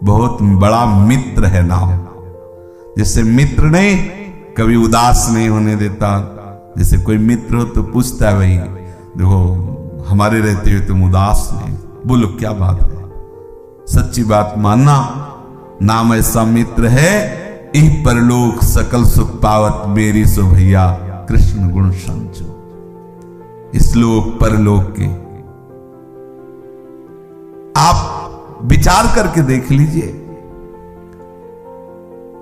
बहुत बड़ा मित्र है नाम। जैसे मित्र नहीं, कभी उदास नहीं होने देता। जैसे कोई मित्र हो तो पूछता है, भाई देखो हमारे रहते हुए तुम उदास नहीं, बोलो क्या बात है, सच्ची बात मानना। नाम ऐसा मित्र है, इह परलोक सकल सुख पावत मेरी सो भैया कृष्ण गुण संचो। इस लोक परलोक के आप विचार करके देख लीजिए।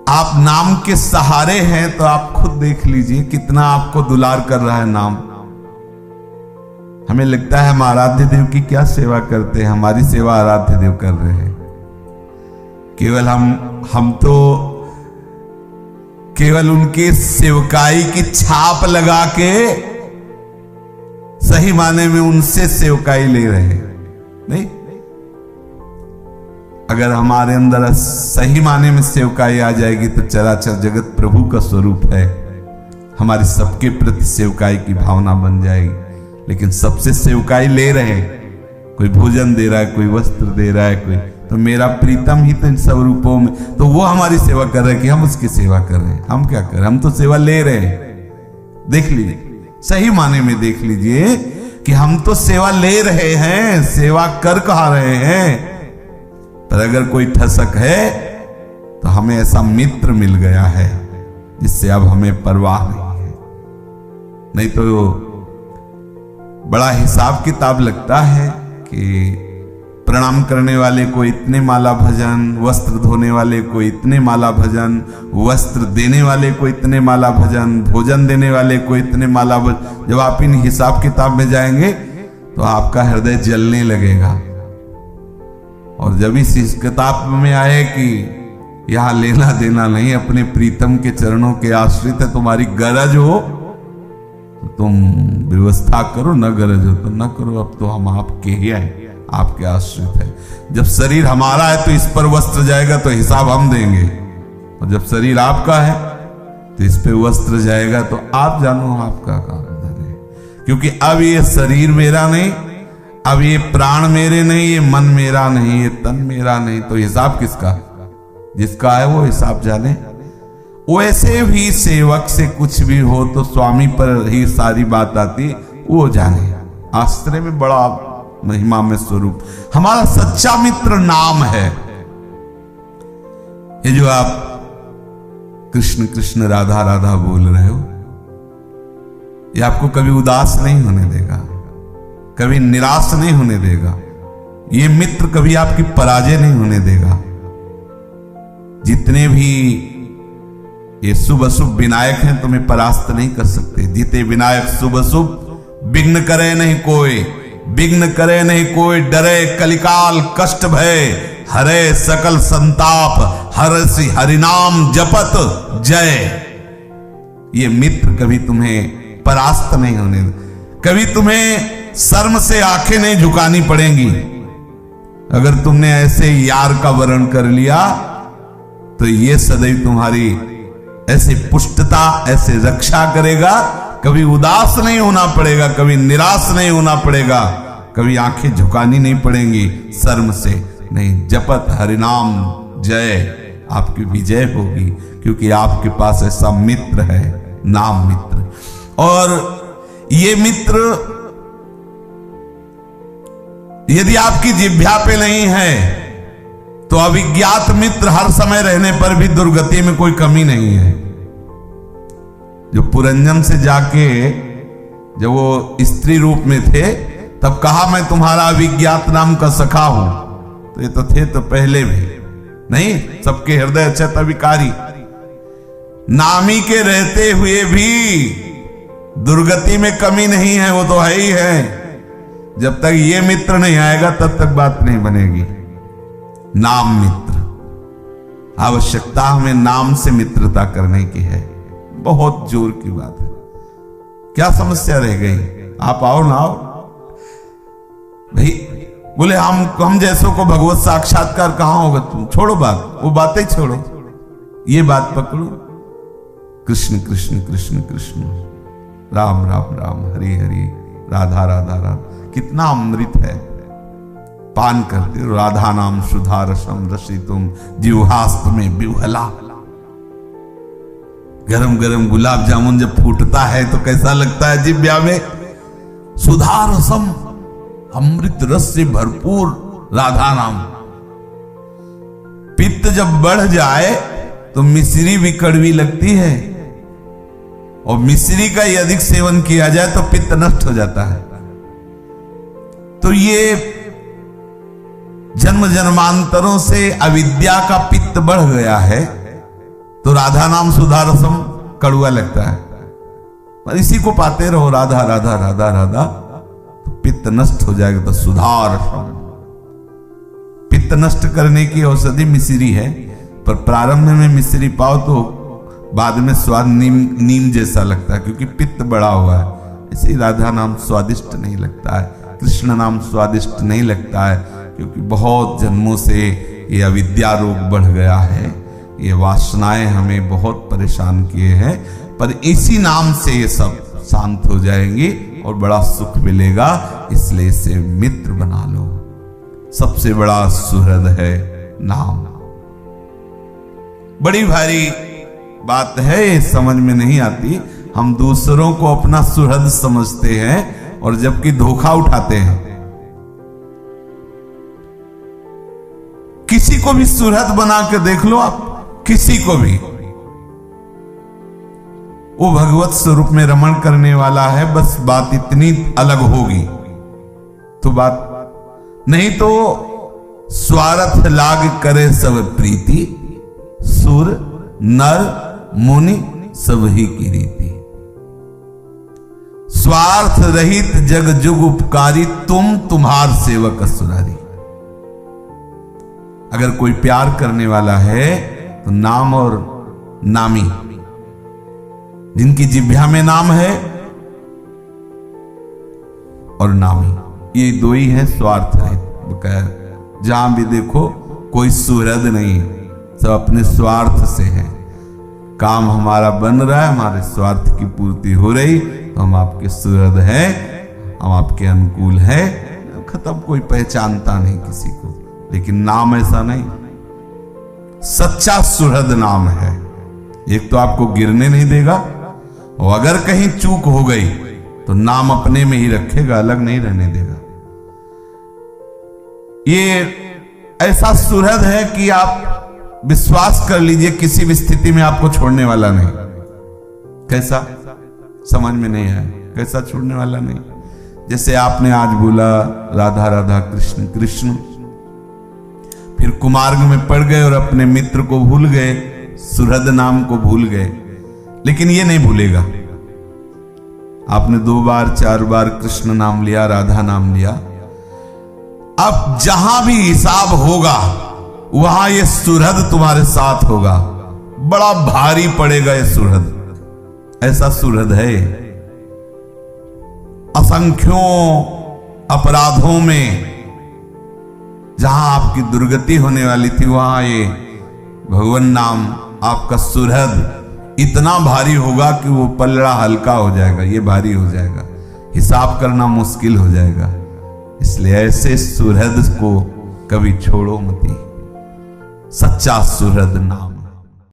आप नाम के सहारे हैं तो आप खुद देख लीजिए कितना आपको दुलार कर रहा है नाम। हमें लगता है हम आराध्य देव की क्या सेवा करते हैं, हमारी सेवा आराध्य देव कर रहे हैं। केवल हम तो केवल उनके सेवकाई की छाप लगा के सही माने में उनसे सेवकाई ले रहे हैं। नहीं, अगर हमारे अंदर सही माने में सेवकाई आ जाएगी तो चराचर जगत प्रभु का स्वरूप है, हमारी सबके प्रति सेवकाई की भावना बन जाएगी। लेकिन सबसे सेवकाई ले रहे हैं, कोई भोजन दे रहा है, कोई वस्त्र दे रहा है, कोई तो मेरा प्रीतम ही तो इन सब रूपों में, तो वो हमारी सेवा कर रहे हैं कि हम उसकी सेवा कर रहे हैं। हम क्या कर रहे हैं, हम तो सेवा ले रहे हैं। देख लीजिए, सही माने में देख लीजिए कि हम तो सेवा ले रहे हैं, सेवा कर कहा रहे हैं। पर अगर कोई ठसक है तो हमें ऐसा मित्र मिल गया है जिससे अब हमें परवाह नहीं है। नहीं तो बड़ा हिसाब किताब लगता है कि प्रणाम करने वाले को इतने माला भजन, वस्त्र धोने वाले को इतने माला भजन, वस्त्र देने वाले को इतने माला भजन, भोजन देने वाले को इतने माला भजन। जब आप इन हिसाब किताब में जाएंगे तो आपका हृदय जलने लगेगा। और जब इस किताब में आए कि यहां लेना देना नहीं, अपने प्रीतम के चरणों के आश्रित है, तुम्हारी गरज हो तो तुम व्यवस्था करो, न गरज हो तो न करो, अब तो हम आपके ही हैं, आपके आश्रित है। जब शरीर हमारा है तो इस पर वस्त्र जाएगा तो हिसाब हम देंगे, और जब शरीर आपका है तो इस पे वस्त्र जाएगा तो आप जानो आपका काम है। क्योंकि अब ये शरीर मेरा नहीं, अब ये प्राण मेरे नहीं, ये मन मेरा नहीं, ये तन मेरा नहीं, तो हिसाब किसका? जिसका है वो हिसाब जाने। वैसे भी सेवक से कुछ भी हो तो स्वामी पर ही सारी बात आती, वो जाने। आश्रय में बड़ा महिमा में स्वरूप हमारा सच्चा मित्र नाम है। ये जो आप कृष्ण कृष्ण राधा राधा बोल रहे हो, ये आपको कभी उदास नहीं होने देगा, कभी निराश नहीं होने देगा। ये मित्र कभी आपकी पराजय नहीं होने देगा। जितने भी ये शुभ अशुभ विनायक हैं तुम्हें परास्त नहीं कर सकते। जीते विनायक शुभ अशुभ विघ्न करे नहीं कोई, विघ्न करे नहीं कोई, डरे कलिकाल कष्ट भय, हरे सकल संताप, हरसि हरिनाम जपत जय। ये मित्र कभी तुम्हें परास्त नहीं होने, कभी तुम्हें शर्म से आंखें नहीं झुकानी पड़ेंगी। अगर तुमने ऐसे यार का वर्ण कर लिया तो ये सदैव तुम्हारी ऐसे पुष्टता, ऐसे रक्षा करेगा। कभी उदास नहीं होना पड़ेगा, कभी निराश नहीं होना पड़ेगा, कभी आंखें झुकानी नहीं पड़ेंगी शर्म से नहीं। जपत हरिनाम जय, आपकी विजय होगी, क्योंकि आपके पास ऐसा मित्र है, नाम मित्र। और ये मित्र यदि आपकी जिह्वा पे नहीं है तो अविज्ञात मित्र हर समय रहने पर भी दुर्गति में कोई कमी नहीं है। जो पुरंजन से जाके जब वो स्त्री रूप में थे तब कहा मैं तुम्हारा अविज्ञात नाम का सखा हूं, तो ये तो थे तो पहले भी नहीं, सबके हृदय अक्षत विकारी। नामी के रहते हुए भी दुर्गति में कमी नहीं है, वो तो है ही है। जब तक ये मित्र नहीं आएगा तब तक बात नहीं बनेगी। नाम मित्र, आवश्यकता हमें नाम से मित्रता करने की है। बहुत जोर की बात है। क्या समस्या रह गई? आप आओ ना, आओ भाई। बोले हम जैसों को भगवत साक्षात्कार कहां होगा? तुम छोड़ो बात, वो बातें छोड़ो, ये बात पकड़ो। कृष्ण कृष्ण कृष्ण कृष्ण, राम राम राम, हरि हरि, राधा राधा राधा। कितना अमृत है, पान करते हो। राधा नाम सुधा रसम रसितुम जिह्वास्त में विह्वला। गरम गरम गुलाब जामुन जब फूटता है तो कैसा लगता है जिह्वा में? सुधा रसम, अमृत रस से भरपूर राधा नाम। पित्त जब बढ़ जाए तो मिश्री भी कड़वी लगती है, और मिश्री का ही अधिक सेवन किया जाए तो पित्त नष्ट हो जाता है। तो ये जन्म जन्मांतरों से अविद्या का पित्त बढ़ गया है, तो राधा नाम सुधा रसम कड़वा लगता है। पर इसी को पाते रहो, राधा राधा राधा राधा, तो पित्त नष्ट हो जाएगा। तो सुधा रसम, पित्त नष्ट करने की औषधि मिश्री है, पर प्रारंभ में मिश्री पाओ तो बाद में स्वाद नीम जैसा लगता है, क्योंकि पित्त बढ़ा हुआ है। इसे राधा नाम स्वादिष्ट नहीं लगता है, कृष्ण नाम स्वादिष्ट नहीं लगता है, क्योंकि बहुत जन्मों से ये अविद्या रोग बढ़ गया है। ये वासनाएं हमें बहुत परेशान किए हैं, पर इसी नाम से ये सब शांत हो जाएंगे और बड़ा सुख मिलेगा। इसलिए इसे मित्र बना लो। सबसे बड़ा सुहृद है नाम। बड़ी भारी बात है, ये समझ में नहीं आती। हम दूसरों को अपना सुहृद समझते हैं और जबकि धोखा उठाते हैं। किसी को भी सुहृद बना के देख लो आप, किसी को भी, वो भगवत स्वरूप में रमण करने वाला है। बस बात इतनी अलग होगी तो बात, नहीं तो स्वार्थ लाग करे सब प्रीति, सुर नर मुनि सब ही की रीति। स्वार्थ रहित जग जुग उपकारी, तुम तुम्हार सेवक सुरारी। अगर कोई प्यार करने वाला है तो नाम और नामी, जिनकी जिह्वा में नाम है और नामी, ये दो ही है स्वार्थ रहित। जहां भी देखो कोई सुहृद नहीं, सब अपने स्वार्थ से है। काम हमारा बन रहा है, हमारे स्वार्थ की पूर्ति हो रही तो हम आपके सुहृद हैं, हम आपके अनुकूल हैं। खत्म, कोई पहचानता नहीं किसी को। लेकिन नाम ऐसा नहीं, सच्चा सुहृद नाम है। एक तो आपको गिरने नहीं देगा, और अगर कहीं चूक हो गई तो नाम अपने में ही रखेगा, अलग नहीं रहने देगा। ये ऐसा सुहृद है कि आप विश्वास कर लीजिए किसी भी स्थिति में आपको छोड़ने वाला नहीं। कैसा, समझ में नहीं है, कैसा छोड़ने वाला नहीं? जैसे आपने आज बोला राधा राधा कृष्ण कृष्ण, फिर कुमार्ग में पड़ गए और अपने मित्र को भूल गए, सुहृद नाम को भूल गए। लेकिन ये नहीं भूलेगा। आपने 2 बार 4 बार कृष्ण नाम लिया, राधा नाम लिया, अब जहां भी हिसाब होगा वहां ये सुहृद तुम्हारे साथ होगा। बड़ा भारी पड़ेगा ये सुहृद। ऐसा सुहृद है। असंख्यों अपराधों में जहां आपकी दुर्गति होने वाली थी, वहां ये भगवान नाम आपका सुहृद इतना भारी होगा कि वो पलड़ा हल्का हो जाएगा, ये भारी हो जाएगा, हिसाब करना मुश्किल हो जाएगा। इसलिए ऐसे सुहृद को कभी छोड़ो मत। सच्चा सुहृद नाम।